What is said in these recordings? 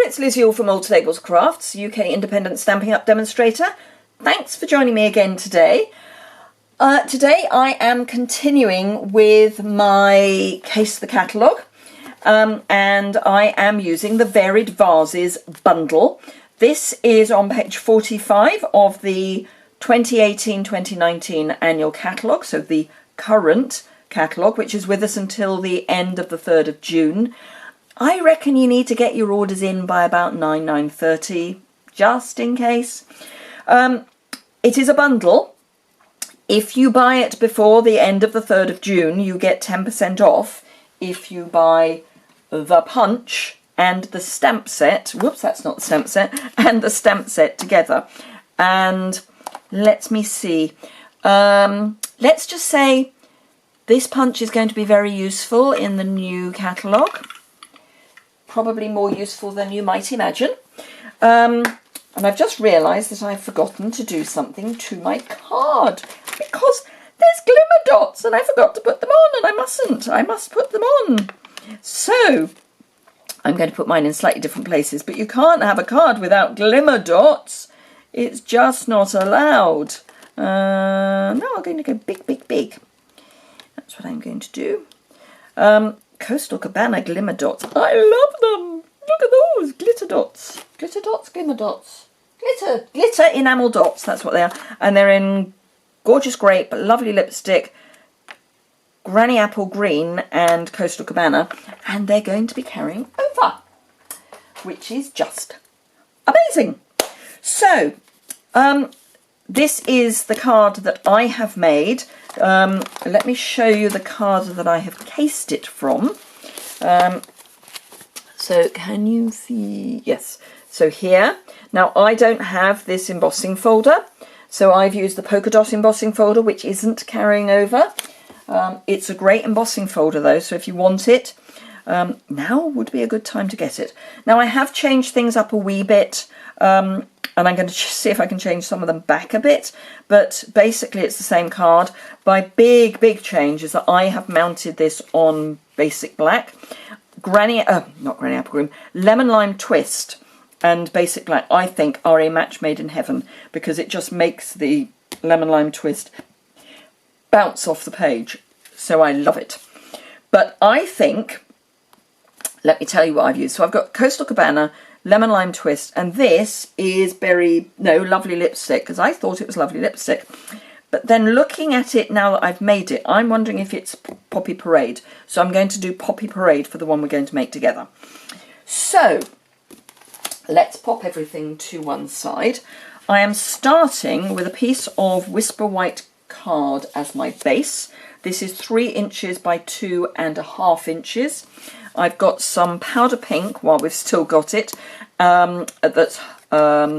it's Liz Yuille from Old Labels Crafts, UK independent Stampin' Up! Demonstrator. Thanks for joining me again today. Today I am continuing with my Case the Catalogue, and I am using the Varied Vases bundle. This is on page 45 of the 2018-2019 annual catalogue, so the current catalogue, which is with us until the end of the 3rd of June. I reckon you need to get your orders in by about 9:30, just in case. It is a bundle. If you buy it before the end of the 3rd of June, you get 10% off if you buy the punch and the stamp set. Whoops, that's not the stamp set. And the stamp set together. And let me see. Let's just say this punch is going to be very useful in the new catalogue. Probably more useful than you might imagine. And I've just realised that I've forgotten to do something to my card because there's glimmer dots and I forgot to put them on, and I mustn't. I must put them on. So I'm going to put mine in slightly different places, but you can't have a card without glimmer dots. It's just not allowed. No, I'm going to go big, big, big. That's what I'm going to do. Coastal Cabana glimmer dots. I love them. Look at those glitter dots. Glitter dots, glimmer dots. Glitter enamel dots. That's what they are. And they're in gorgeous grape, lovely lipstick, granny apple green and Coastal Cabana. And they're going to be carrying over, which is just amazing. So, this is the card that I have made. Let me show you the card that I have cased it from. So can you see? Yes. So here. Now I don't have this embossing folder, so I've used the polka dot embossing folder, which isn't carrying over. It's a great embossing folder though, so if you want it, now would be a good time to get it. Now I have changed things up a wee bit. And I'm going to see if I can change some of them back a bit. But basically it's the same card. My big change is that I have mounted this on basic black. Not Granny Apple Green, Lemon Lime Twist and basic black, I think, are a match made in heaven, because it just makes the Lemon Lime Twist bounce off the page. So I love it. But I think, let me tell you what I've used. So I've got Coastal Cabana, Lemon Lime Twist, and this is Lovely Lipstick, because I thought it was Lovely Lipstick. But then looking at it now that I've made it, I'm wondering if it's Poppy Parade. So I'm going to do Poppy Parade for the one we're going to make together. So let's pop everything to one side. I am starting with a piece of Whisper White card as my base. This is 3 inches by 2.5 inches. I've got some powder pink while we've still got it. That's 3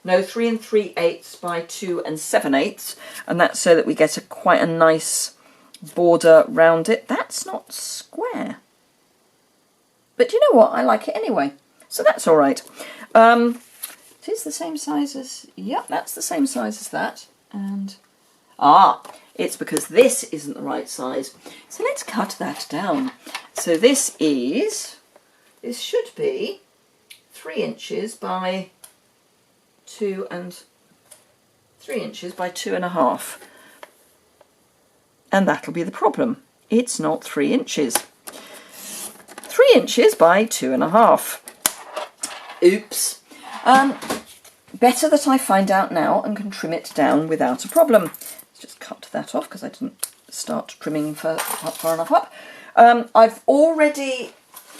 3/8 by 2 7/8, and that's so that we get quite a nice border round it. That's not square, but you know what? I like it anyway, so that's all right. It is the same size as, yep, that's the same size as that, and it's because this isn't the right size. So let's cut that down. So this should be 3 inches by 2 and 3 inches by 2.5. And that'll be the problem. It's not 3 inches. 3 inches by 2.5. Oops. Better that I find out now and can trim it down without a problem. Just cut that off because I didn't start trimming far enough up. I've already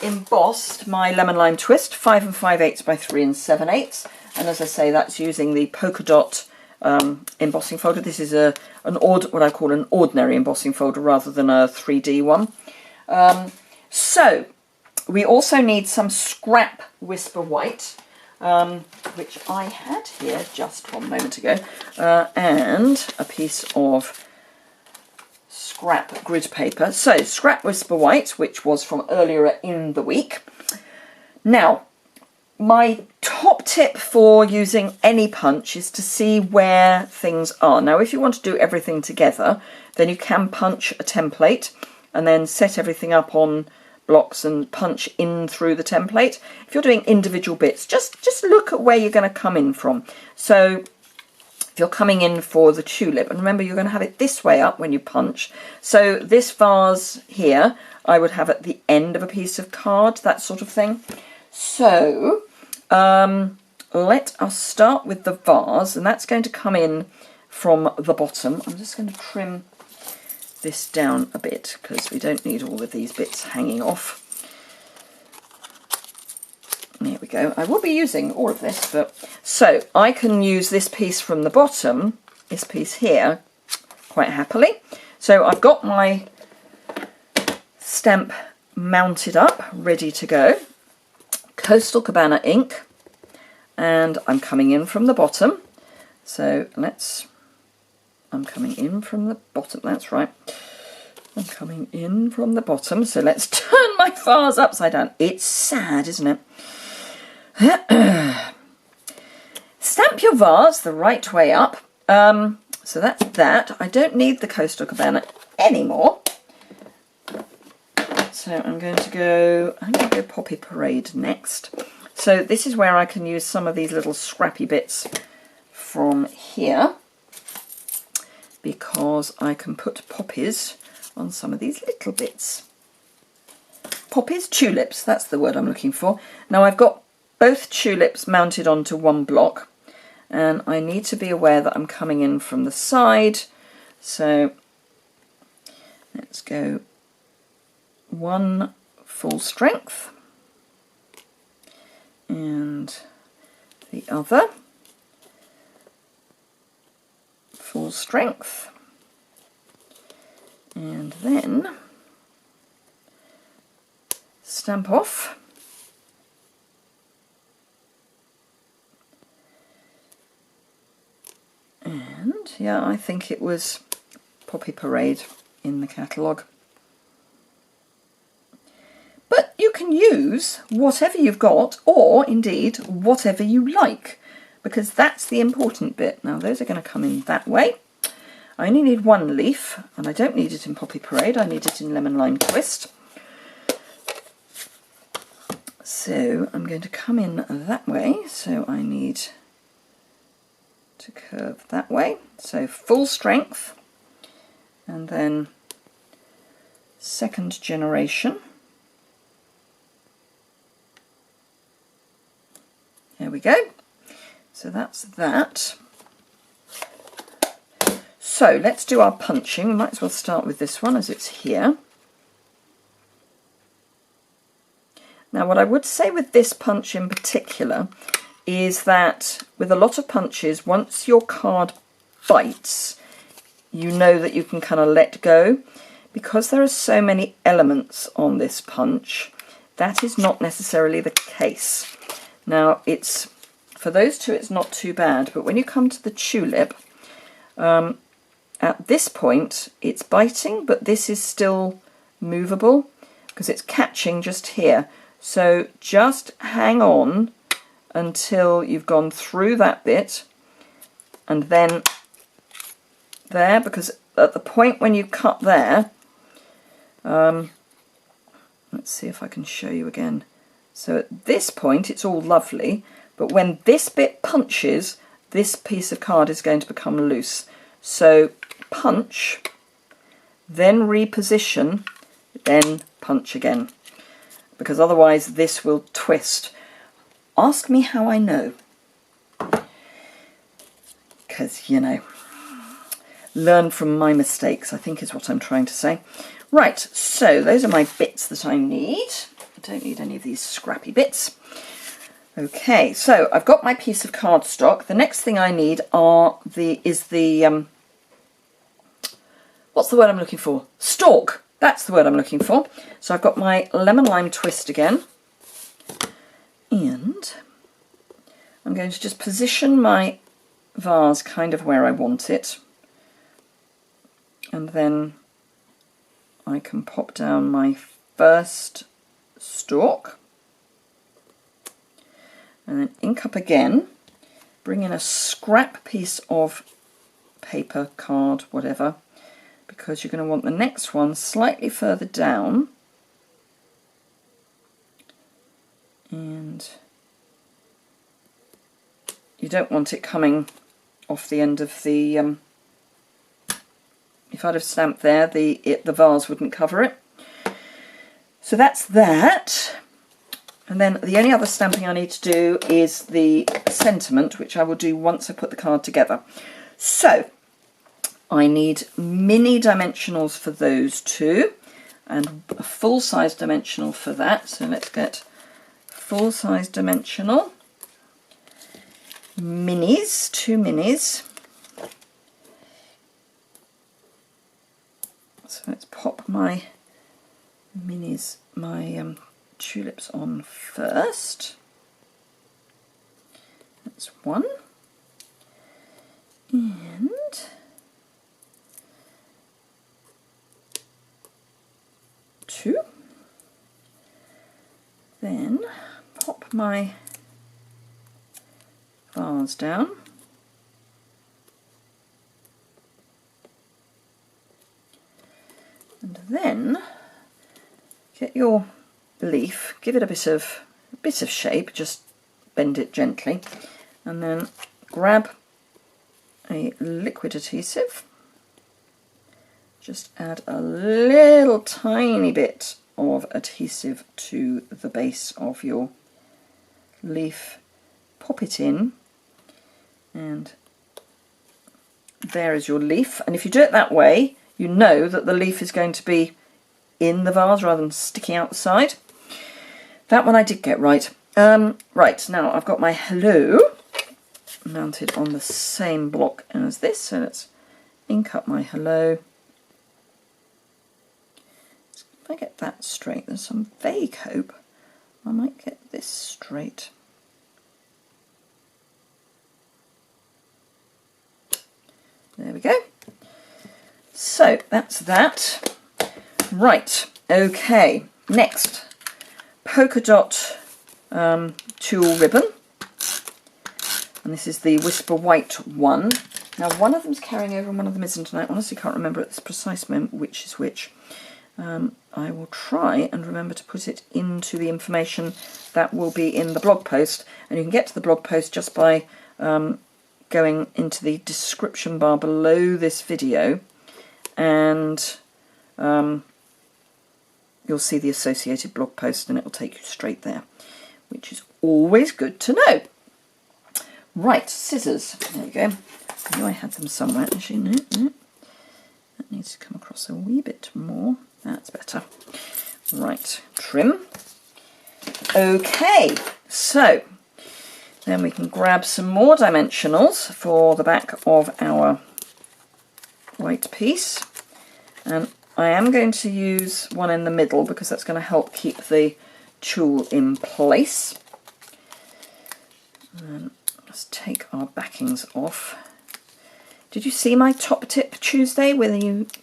embossed my Lemon Lime Twist, 5 5/8 by 3 7/8, and as I say, that's using the polka dot embossing folder. This is what I call an ordinary embossing folder rather than a 3D one. So we also need some scrap Whisper White, which I had here just 1 moment ago, and a piece of scrap grid paper. So scrap Whisper White, which was from earlier in the week. Now, my top tip for using any punch is to see where things are. Now, if you want to do everything together, then you can punch a template and then set everything up on blocks and punch in through the template. If you're doing individual bits, just look at where you're going to come in from. So if you're coming in for the tulip, and remember you're going to have it this way up when you punch. So this vase here, I would have at the end of a piece of card, that sort of thing. So let us start with the vase, and that's going to come in from the bottom. I'm just going to trim this down a bit because we don't need all of these bits hanging off. There we go. I will be using all of this, but so I can use this piece from the bottom, this piece here, quite happily. So I've got my stamp mounted up, ready to go. Coastal Cabana ink, and I'm coming in from the bottom. So I'm coming in from the bottom, that's right. I'm coming in from the bottom, so let's turn my vase upside down. It's sad, isn't it? Stamp your vase the right way up. So that's that. I don't need the Coastal Cabana anymore. So I'm going to go Poppy Parade next. So this is where I can use some of these little scrappy bits from here, because I can put poppies on some of these little bits. Poppies, tulips, that's the word I'm looking for. Now I've got both tulips mounted onto one block, and I need to be aware that I'm coming in from the side. So let's go one full strength and the other full strength, and then stamp off. And yeah, I think it was Poppy Parade in the catalogue. But you can use whatever you've got, or indeed whatever you like, because that's the important bit. Now those are going to come in that way. I only need one leaf, and I don't need it in Poppy Parade, I need it in Lemon Lime Twist. So I'm going to come in that way, so I need to curve that way. So full strength, and then second generation. There we go. So that's that. So let's do our punching. We might as well start with this one as it's here. Now what I would say with this punch in particular is that with a lot of punches, once your card bites, you know that you can kind of let go. Because there are so many elements on this punch, that is not necessarily the case. Now it's, for those two it's not too bad, but when you come to the tulip, at this point it's biting, but this is still movable because it's catching just here. So just hang on until you've gone through that bit, and then there, because at the point when you cut there, let's see if I can show you again. So at this point it's all lovely, but when this bit punches, this piece of card is going to become loose. So punch, then reposition, then punch again, because otherwise this will twist. Ask me how I know, because, you know, learn from my mistakes, I think is what I'm trying to say. Right, so those are my bits that I need. I don't need any of these scrappy bits. Okay, so I've got my piece of cardstock. The next thing I need is the what's the word I'm looking for? Stalk. That's the word I'm looking for. So I've got my Lemon Lime Twist again. And I'm going to just position my vase kind of where I want it. And then I can pop down my first stalk. And then ink up again. Bring in a scrap piece of paper, card, whatever, because you're going to want the next one slightly further down. And you don't want it coming off the end of the, if I'd have stamped there, the vase wouldn't cover it. So that's that. And then the only other stamping I need to do is the sentiment, which I will do once I put the card together. So I need mini dimensionals for those two and a full-size dimensional for that. So let's get full-size dimensional, minis, 2 minis. So let's pop my minis, my tulips on first. That's 1. And 2. Then pop my vase down. And then get your leaf, give it a bit of shape, just bend it gently, and then grab a liquid adhesive. Just add a little tiny bit of adhesive to the base of your leaf, pop it in, and there is your leaf. And if you do it that way, you know that the leaf is going to be in the vase rather than sticking out the side. That one I did get right. Right, now I've got my hello mounted on the same block as this, so let's ink up my hello. If I get that straight, there's some vague hope I might get this straight. There we go. So that's that. Right, okay, next, polka dot tulle ribbon, and this is the Whisper White one. Now one of them's carrying over and one of them isn't, and I honestly can't remember at this precise moment which is which. I will try and remember to put it into the information that will be in the blog post, and you can get to the blog post just by going into the description bar below this video, and you'll see the associated blog post and it will take you straight there, which is always good to know. Right, scissors. There we go. I knew I had them somewhere. Actually, no. That needs to come across a wee bit more. That's better. Right, trim. Okay, so then we can grab some more dimensionals for the back of our white piece. And I am going to use one in the middle because that's going to help keep the tulle in place. And let's take our backings off. Did you see my top tip Tuesday with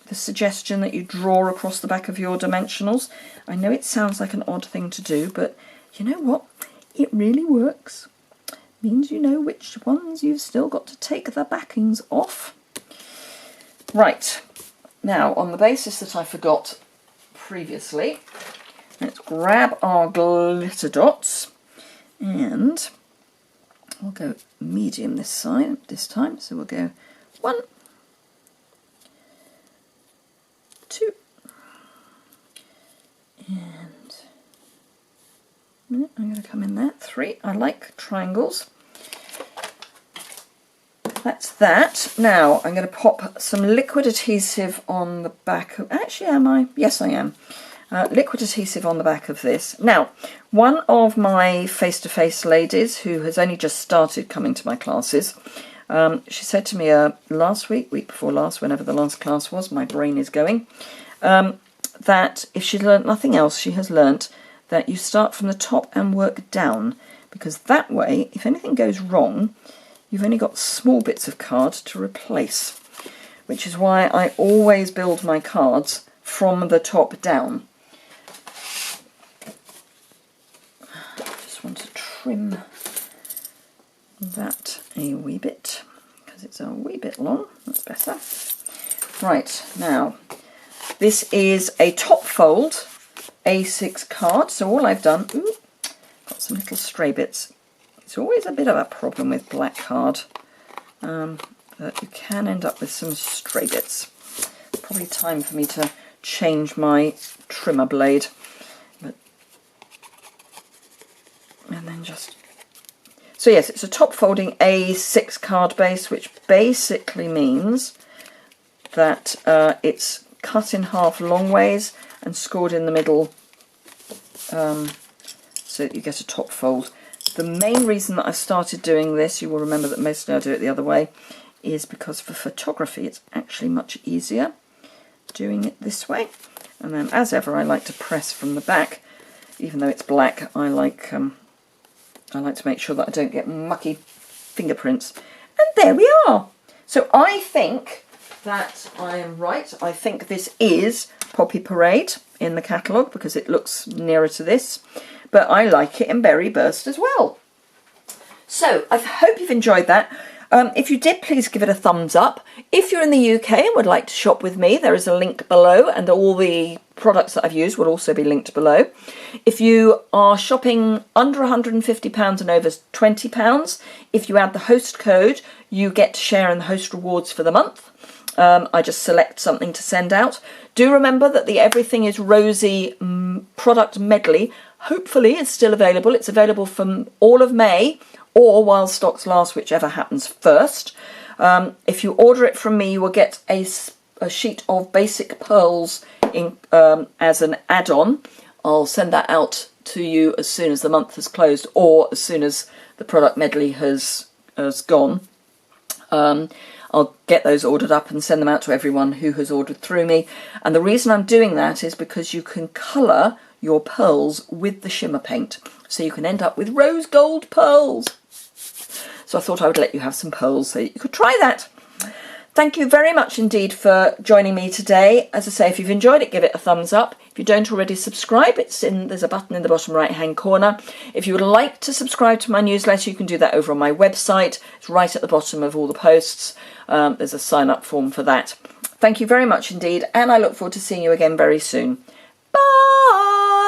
the suggestion that you draw across the back of your dimensionals? I know it sounds like an odd thing to do, but you know what? It really works. It means you know which ones you've still got to take the backings off. Right, now on the basis that I forgot previously, let's grab our glitter dots, and we'll go medium this time, so we'll go 1, 2, and a minute, I'm going to come in there, 3. I like triangles. That's that. Now I'm going to pop some liquid adhesive on the back of, actually am I? Yes I am. Liquid adhesive on the back of this. Now, one of my face-to-face ladies who has only just started coming to my classes, she said to me last week before last, whenever the last class was, my brain is going, that if she'd learnt nothing else, she has learnt that you start from the top and work down, because that way, if anything goes wrong, you've only got small bits of card to replace, which is why I always build my cards from the top down. Just want to trim that a wee bit, because it's a wee bit long. That's better. Right, now, this is a top fold A6 card, so all I've done, got some little stray bits. It's always a bit of a problem with black card, that you can end up with some stray bits. Probably time for me to change my trimmer blade. And then just... So yes, it's a top folding A6 card base, which basically means that it's cut in half long ways and scored in the middle, so that you get a top fold. The main reason that I've started doing this, you will remember that mostly I do it the other way, is because for photography it's actually much easier doing it this way. And then, as ever, I like to press from the back. Even though it's black, I like to make sure that I don't get mucky fingerprints. And there we are. So I think that I am right. I think this is Poppy Parade in the catalogue because it looks nearer to this. But I like it in Berry Burst as well. So I hope you've enjoyed that. If you did, please give it a thumbs up. If you're in the UK and would like to shop with me, there is a link below, and all the products that I've used will also be linked below. If you are shopping under £150 and over £20, if you add the host code, you get to share in the host rewards for the month. I just select something to send out. Do remember that the Everything is Rosy product medley hopefully is still available. It's available from all of May or while stocks last, whichever happens first. If you order it from me, you will get a sheet of basic pearls as an add-on. I'll send that out to you as soon as the month has closed or as soon as the product medley has gone. I'll get those ordered up and send them out to everyone who has ordered through me. And the reason I'm doing that is because you can colour your pearls with the shimmer paint. So you can end up with rose gold pearls. So I thought I would let you have some pearls so you could try that. Thank you very much indeed for joining me today. As I say, if you've enjoyed it, give it a thumbs up. If you don't already subscribe, there's a button in the bottom right hand corner. If you would like to subscribe to my newsletter, you can do that over on my website. It's right at the bottom of all the posts. There's a sign up form for that. Thank you very much indeed, and I look forward to seeing you again very soon. Bye!